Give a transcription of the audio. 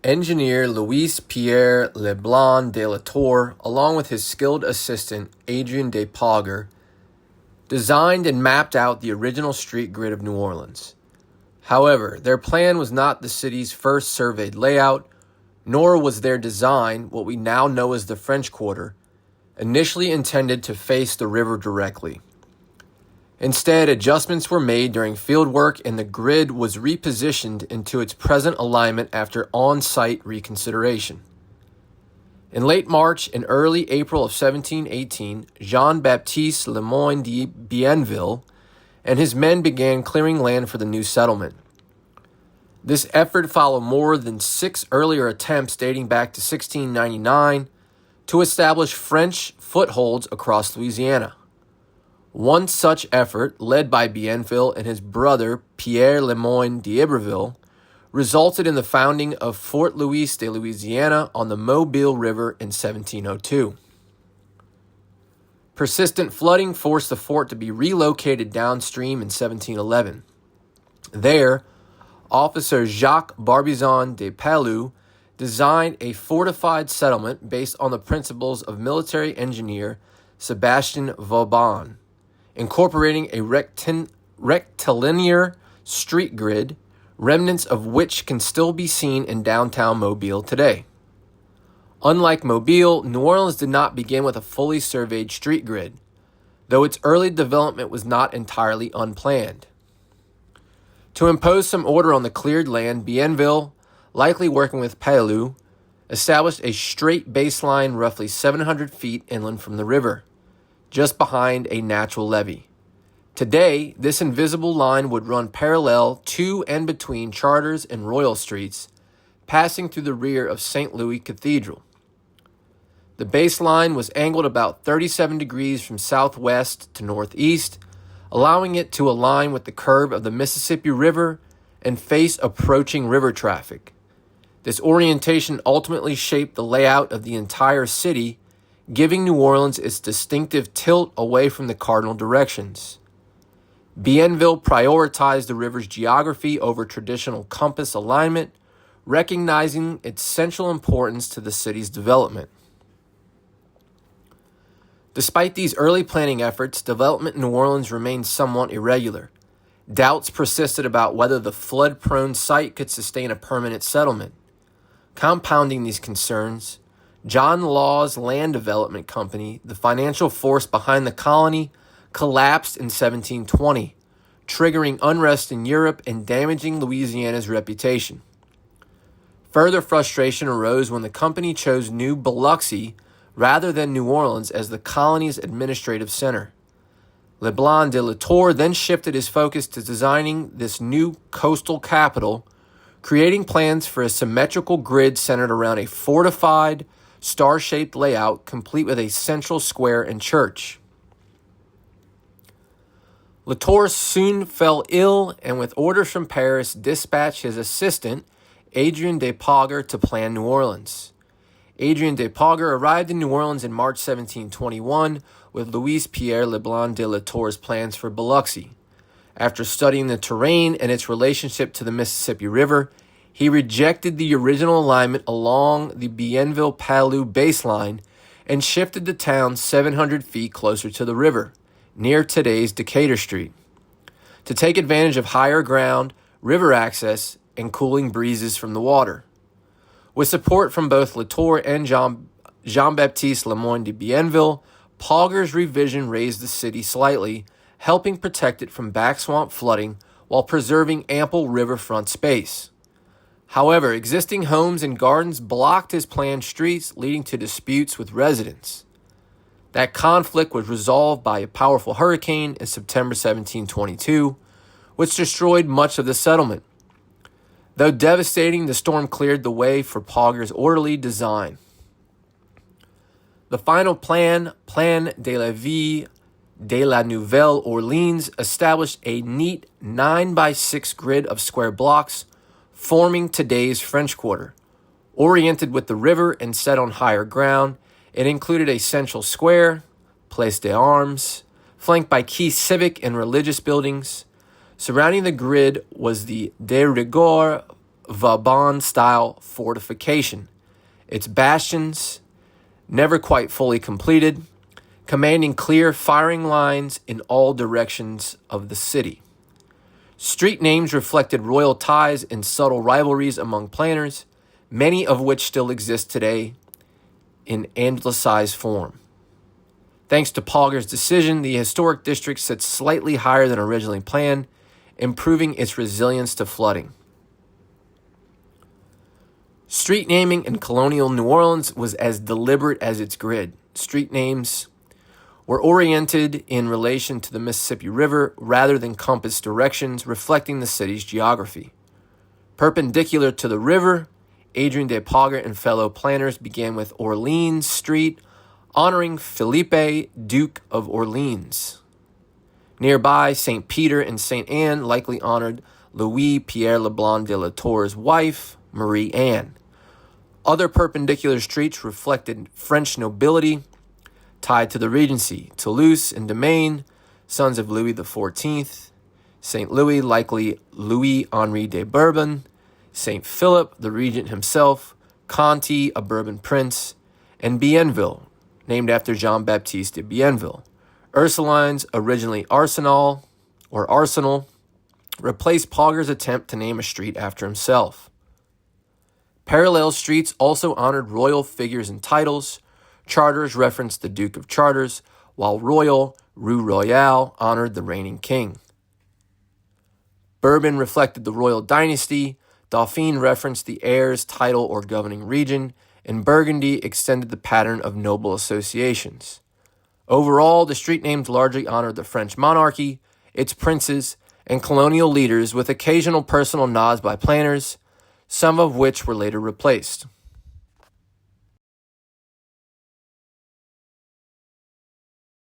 Engineer Louis Pierre Leblanc de la Tour, along with his skilled assistant Adrien de Pogger, designed and mapped out the original street grid of New Orleans. However, their plan was not the city's first surveyed layout, nor was their design, what we now know as the French Quarter, initially intended to face the river directly. Instead, adjustments were made during field work and the grid was repositioned into its present alignment after on-site reconsideration. In late March and early April of 1718, Jean-Baptiste Lemoyne de Bienville and his men began clearing land for the new settlement. This effort followed more than 6 earlier attempts dating back to 1699 to establish French footholds across Louisiana. One such effort, led by Bienville and his brother Pierre Lemoyne d'Iberville, resulted in the founding of Fort Louis de Louisiana on the Mobile River in 1702. Persistent flooding forced the fort to be relocated downstream in 1711. There, Officer Jacques Barbizon de Palu designed a fortified settlement based on the principles of military engineer Sebastien Vauban, incorporating a rectilinear street grid, remnants of which can still be seen in downtown Mobile today. Unlike Mobile, New Orleans did not begin with a fully surveyed street grid, though its early development was not entirely unplanned. To impose some order on the cleared land, Bienville, likely working with Palu, established a straight baseline roughly 700 feet inland from the river, just behind a natural levee. Today, this invisible line would run parallel to and between Charters and Royal Streets, passing through the rear of St. Louis Cathedral. The baseline was angled about 37 degrees from southwest to northeast, allowing it to align with the curve of the Mississippi River and face approaching river traffic. This orientation ultimately shaped the layout of the entire city, giving New Orleans its distinctive tilt away from the cardinal directions. Bienville prioritized the river's geography over traditional compass alignment, recognizing its central importance to the city's development. Despite these early planning efforts, development in New Orleans remained somewhat irregular. Doubts persisted about whether the flood-prone site could sustain a permanent settlement. Compounding these concerns, John Law's Land Development Company, the financial force behind the colony, collapsed in 1720, triggering unrest in Europe and damaging Louisiana's reputation. Further frustration arose when the company chose New Biloxi rather than New Orleans as the colony's administrative center. Leblanc de la Tour then shifted his focus to designing this new coastal capital, creating plans for a symmetrical grid centered around a fortified, star-shaped layout complete with a central square and church. Latour soon fell ill and with orders from Paris dispatched his assistant, Adrien de Pogger, to plan New Orleans. Adrien de Pogger arrived in New Orleans in March 1721 with Louis Pierre Leblanc de la Tour's plans for Biloxi. After studying the terrain and its relationship to the Mississippi River, he rejected the original alignment along the Bienville-Palu baseline and shifted the town 700 feet closer to the river, near today's Decatur Street, to take advantage of higher ground, river access, and cooling breezes from the water. With support from both Latour and Jean-Baptiste Lemoyne de Bienville, Pogger's revision raised the city slightly, helping protect it from backswamp flooding while preserving ample riverfront space. However, existing homes and gardens blocked his planned streets, leading to disputes with residents. That conflict was resolved by a powerful hurricane in September 1722, which destroyed much of the settlement. Though devastating, the storm cleared the way for Pogger's orderly design. The final Plan de la Ville de la Nouvelle Orleans established a neat 9x6 grid of square blocks, forming today's French Quarter. Oriented with the river and set on higher ground, it included a central square, Place d'Armes, flanked by key civic and religious buildings. Surrounding the grid was the de rigueur Vauban-style fortification. Its bastions, never quite fully completed, commanding clear firing lines in all directions of the city. Street names reflected royal ties and subtle rivalries among planners, many of which still exist today in anglicized form. Thanks to Polgar's decision, the historic district sits slightly higher than originally planned, improving its resilience to flooding. Street naming in colonial New Orleans was as deliberate as its grid. Street names were oriented in relation to the Mississippi River rather than compass directions, reflecting the city's geography. Perpendicular to the river, Adrien de Polgar and fellow planners began with Orleans Street, honoring Philippe, Duke of Orleans. Nearby, St. Peter and St. Anne likely honored Louis Pierre Leblanc de la Tour's wife, Marie Anne. Other perpendicular streets reflected French nobility tied to the Regency, Toulouse and Domaine, sons of Louis XIV, St. Louis, likely Louis-Henri de Bourbon, St. Philip, the regent himself, Conti, a Bourbon prince, and Bienville, named after Jean-Baptiste de Bienville. Ursulines, originally Arsenal, replaced Polgar's attempt to name a street after himself. Parallel streets also honored royal figures and titles. Charters referenced the Duke of Chartres, while Royal, Rue Royale, honored the reigning king. Bourbon reflected the royal dynasty, Dauphine referenced the heir's title or governing region, and Burgundy extended the pattern of noble associations. Overall, the street names largely honored the French monarchy, its princes, and colonial leaders, with occasional personal nods by planners, some of which were later replaced.